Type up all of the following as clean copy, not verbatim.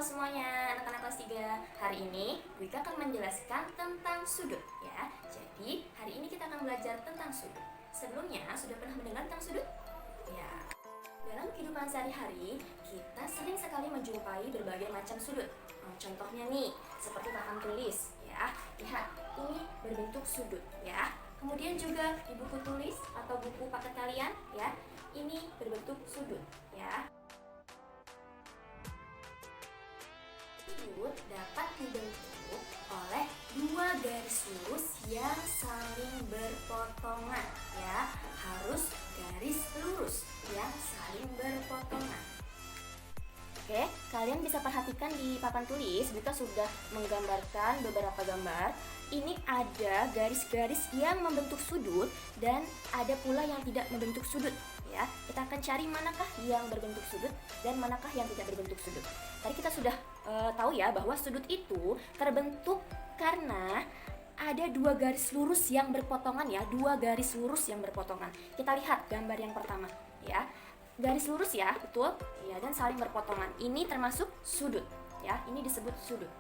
semuanya, anak-anak kelas 3. Hari ini Wika akan menjelaskan tentang sudut ya. Jadi, hari ini kita akan belajar tentang sudut. Sebelumnya, sudah pernah mendengar tentang sudut? Ya. Dalam kehidupan sehari-hari, kita sering sekali menjumpai berbagai macam sudut. Contohnya nih, seperti papan tulis ya. Lihat, ini berbentuk sudut ya. Kemudian juga di buku tulis atau buku paket kalian ya, ini berbentuk sudut ya. Sudut dapat dibentuk oleh dua garis lurus yang saling berpotongan ya. Harus garis lurus yang saling berpotongan. Oke, kalian bisa perhatikan di papan tulis, kita sudah menggambarkan beberapa gambar. Ini ada garis-garis yang membentuk sudut dan ada pula yang tidak membentuk sudut ya. Kita akan cari manakah yang berbentuk sudut dan manakah yang tidak berbentuk sudut. Tadi kita sudah tahu ya bahwa sudut itu terbentuk karena ada dua garis lurus yang berpotongan ya, dua garis lurus yang berpotongan. Kita lihat gambar yang pertama ya. Garis lurus ya, betul ya, dan saling berpotongan. Ini termasuk sudut ya, ini disebut sudut.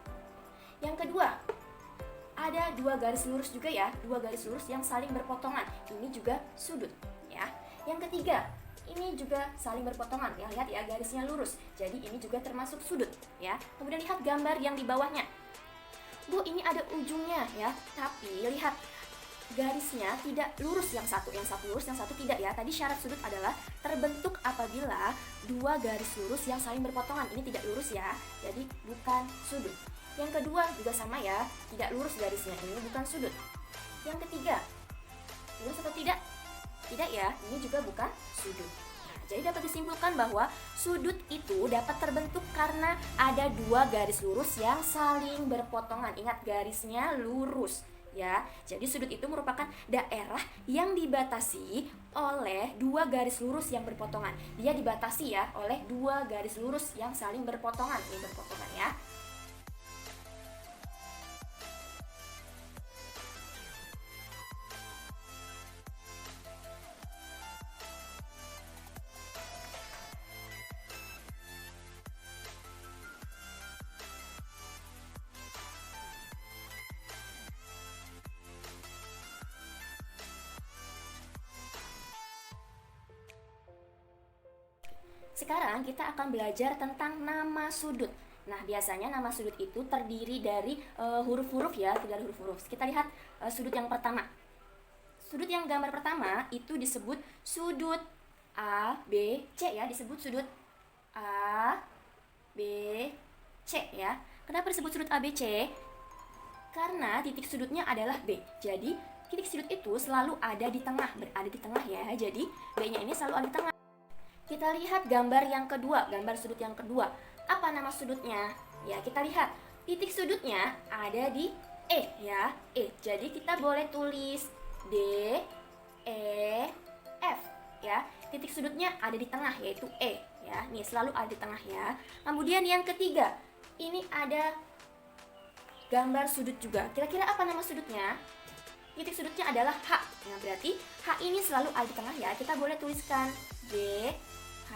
Yang kedua, ada dua garis lurus juga ya, dua garis lurus yang saling berpotongan. Ini juga sudut ya. Yang ketiga, ini juga saling berpotongan ya, lihat ya, garisnya lurus. Jadi ini juga termasuk sudut ya. Kemudian lihat gambar yang di bawahnya. Bu, ini ada ujungnya ya, tapi lihat garisnya tidak lurus, yang satu lurus, yang satu tidak ya. Tadi syarat sudut adalah terbentuk apabila dua garis lurus yang saling berpotongan. Ini tidak lurus ya, jadi bukan sudut. Yang kedua juga sama ya, tidak lurus garisnya, ini bukan sudut. Yang ketiga, lurus atau tidak? Tidak ya, ini juga bukan sudut. Nah, jadi dapat disimpulkan bahwa sudut itu dapat terbentuk karena ada dua garis lurus yang saling berpotongan. Ingat, garisnya lurus ya. Jadi sudut itu merupakan daerah yang dibatasi oleh dua garis lurus yang berpotongan. Dia dibatasi ya oleh dua garis lurus yang saling berpotongan. Ini berpotongan ya. Sekarang kita akan belajar tentang nama sudut. Nah, biasanya nama sudut itu terdiri dari huruf-huruf ya, tidak huruf-huruf. Kita lihat sudut yang pertama. Sudut yang gambar pertama itu disebut sudut A, B, C ya, disebut sudut A, B, C ya. Kenapa disebut sudut A, B, C? Karena titik sudutnya adalah B. Jadi, titik sudut itu selalu ada di tengah, berada di tengah ya. Jadi, B-nya ini selalu ada di tengah. Kita lihat gambar yang kedua, gambar sudut yang kedua. Apa nama sudutnya? Ya, kita lihat. Titik sudutnya ada di E ya, E. Jadi kita boleh tulis D, E, F ya. Titik sudutnya ada di tengah yaitu E ya. Nih, selalu ada di tengah ya. Kemudian yang ketiga, ini ada gambar sudut juga. Kira-kira apa nama sudutnya? Titik sudutnya adalah H. Nah, berarti H ini selalu ada di tengah ya. Kita boleh tuliskan D, H,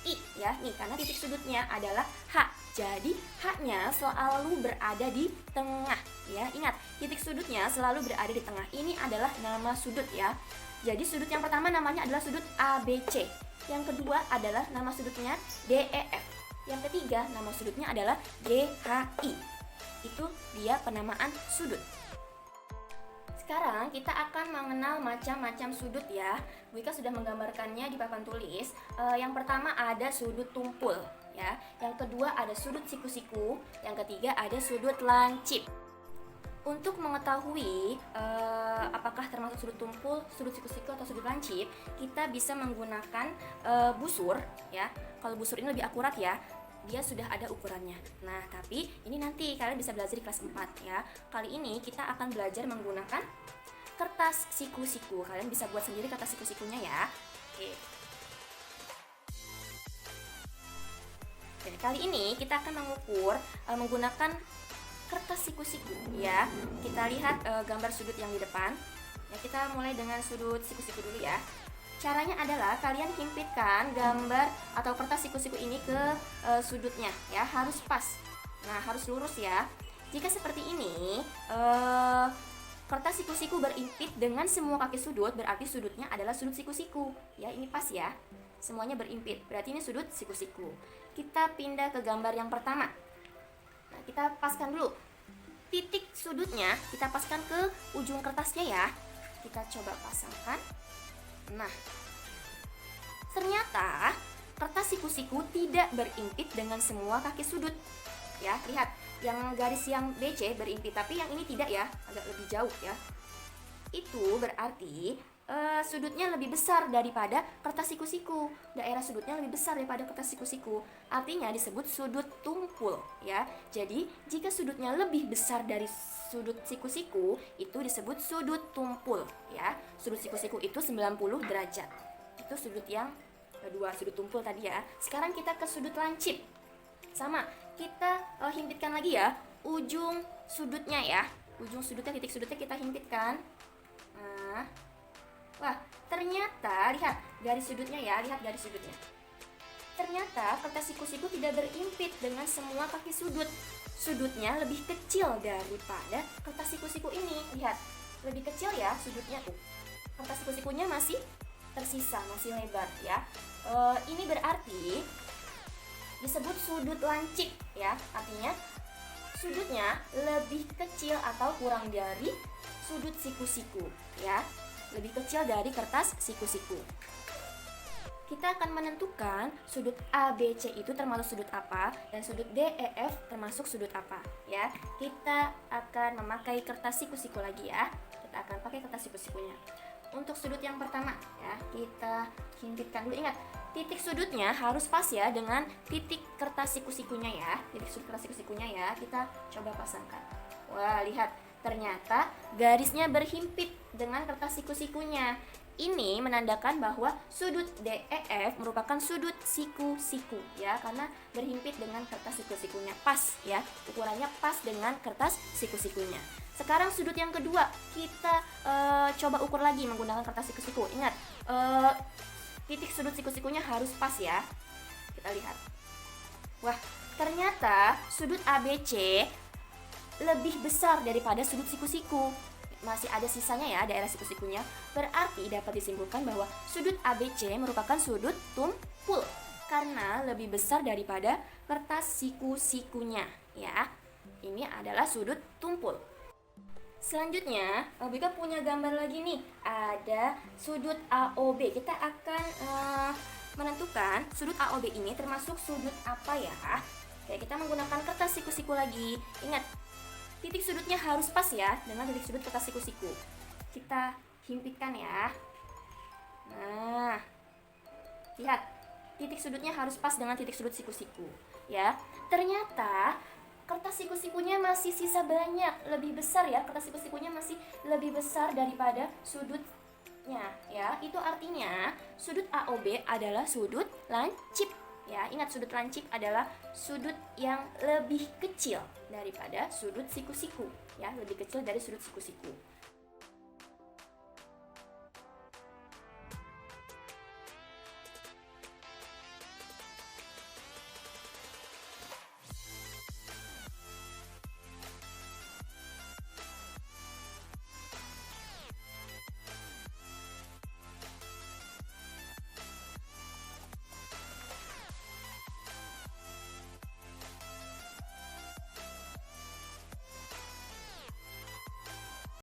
I ya. Nih, karena titik sudutnya adalah H. Jadi H-nya selalu berada di tengah ya. Ingat, titik sudutnya selalu berada di tengah. Ini adalah nama sudut ya. Jadi sudut yang pertama namanya adalah sudut ABC. Yang kedua adalah nama sudutnya DEF. Yang ketiga nama sudutnya adalah GHI. Itu dia penamaan sudut. Sekarang kita akan mengenal macam-macam sudut ya. Wika sudah menggambarkannya di papan tulis. Yang pertama ada sudut tumpul ya. Yang kedua ada sudut siku-siku. Yang ketiga ada sudut lancip. Untuk mengetahui apakah termasuk sudut tumpul, sudut siku-siku atau sudut lancip, kita bisa menggunakan busur ya. Kalau busur ini lebih akurat ya, dia sudah ada ukurannya. Nah, tapi ini nanti kalian bisa belajar di kelas 4 ya. Kali ini kita akan belajar menggunakan kertas siku-siku. Kalian bisa buat sendiri kertas siku-sikunya ya. Oke. Dan kali ini kita akan mengukur menggunakan kertas siku-siku ya. Kita lihat gambar sudut yang di depan. Ya, kita mulai dengan sudut siku-siku dulu ya. Caranya adalah kalian himpitkan gambar atau kertas siku-siku ini ke sudutnya ya, harus pas. Nah, harus lurus ya. Jika seperti ini, kertas siku-siku berimpit dengan semua kaki sudut, berarti sudutnya adalah sudut siku-siku. Ya, ini pas ya. Semuanya berimpit, berarti ini sudut siku-siku. Kita pindah ke gambar yang pertama. Nah, kita paskan dulu. Titik sudutnya kita paskan ke ujung kertasnya ya. Kita coba pasangkan. Nah, ternyata kertas siku-siku tidak berimpit dengan semua kaki sudut. Ya, lihat, yang garis yang BC berimpit, tapi yang ini tidak ya, agak lebih jauh ya. Itu berarti sudutnya lebih besar daripada kertas siku-siku. Daerah sudutnya lebih besar daripada kertas siku-siku. Artinya disebut sudut tumpul ya. Jadi jika sudutnya lebih besar dari sudut siku-siku, itu disebut sudut tumpul ya. Sudut siku-siku itu 90 derajat. Itu sudut yang kedua, sudut tumpul tadi ya. Sekarang kita ke sudut lancip. Sama, kita himpitkan lagi ya ujung sudutnya ya. Ujung sudutnya, titik sudutnya kita himpitkan. Nah, wah, ternyata lihat garis sudutnya ya, lihat garis sudutnya. Ternyata kertas siku-siku tidak berimpit dengan semua kaki sudut. Sudutnya lebih kecil daripada kertas siku-siku ini. Lihat, lebih kecil ya sudutnya tuh. Kertas siku-sikunya masih tersisa, masih lebar ya. Ini berarti disebut sudut lancip ya. Artinya sudutnya lebih kecil atau kurang dari sudut siku-siku ya. Lebih kecil dari kertas siku-siku. Kita akan menentukan sudut ABC itu termasuk sudut apa dan sudut DEF termasuk sudut apa ya. Kita akan memakai kertas siku-siku lagi ya. Kita akan pakai kertas siku-sikunya. Untuk sudut yang pertama ya, kita himpitkan dulu. Ingat, titik sudutnya harus pas ya dengan titik kertas siku-sikunya ya. Titik sudut kertas siku-sikunya ya. Kita coba pasangkan. Wah, lihat, ternyata garisnya berhimpit dengan kertas siku-sikunya. Ini menandakan bahwa sudut DEF merupakan sudut siku-siku ya, karena berhimpit dengan kertas siku-sikunya, pas ya, ukurannya pas dengan kertas siku-sikunya. Sekarang sudut yang kedua, kita coba ukur lagi menggunakan kertas siku-siku. Ingat, titik sudut siku-sikunya harus pas ya. Kita lihat. Wah, ternyata sudut ABC lebih besar daripada sudut siku-siku. Masih ada sisanya ya daerah siku-sikunya. Berarti dapat disimpulkan bahwa sudut ABC merupakan sudut tumpul karena lebih besar daripada kertas siku-sikunya ya. Ini adalah sudut tumpul. Selanjutnya, Bika punya gambar lagi nih. Ada sudut AOB. Kita akan menentukan sudut AOB ini termasuk sudut apa ya. Oke, kita menggunakan kertas siku-siku lagi. Ingat, titik sudutnya harus pas ya dengan titik sudut kertas siku-siku. Kita himpitkan ya. Nah, lihat, titik sudutnya harus pas dengan titik sudut siku-siku ya. Ternyata kertas siku-sikunya masih sisa banyak, lebih besar ya. Kertas siku-sikunya masih lebih besar daripada sudutnya ya. Itu artinya sudut AOB adalah sudut lancip. Ya, ingat, sudut lancip adalah sudut yang lebih kecil daripada sudut siku-siku ya, lebih kecil dari sudut siku-siku.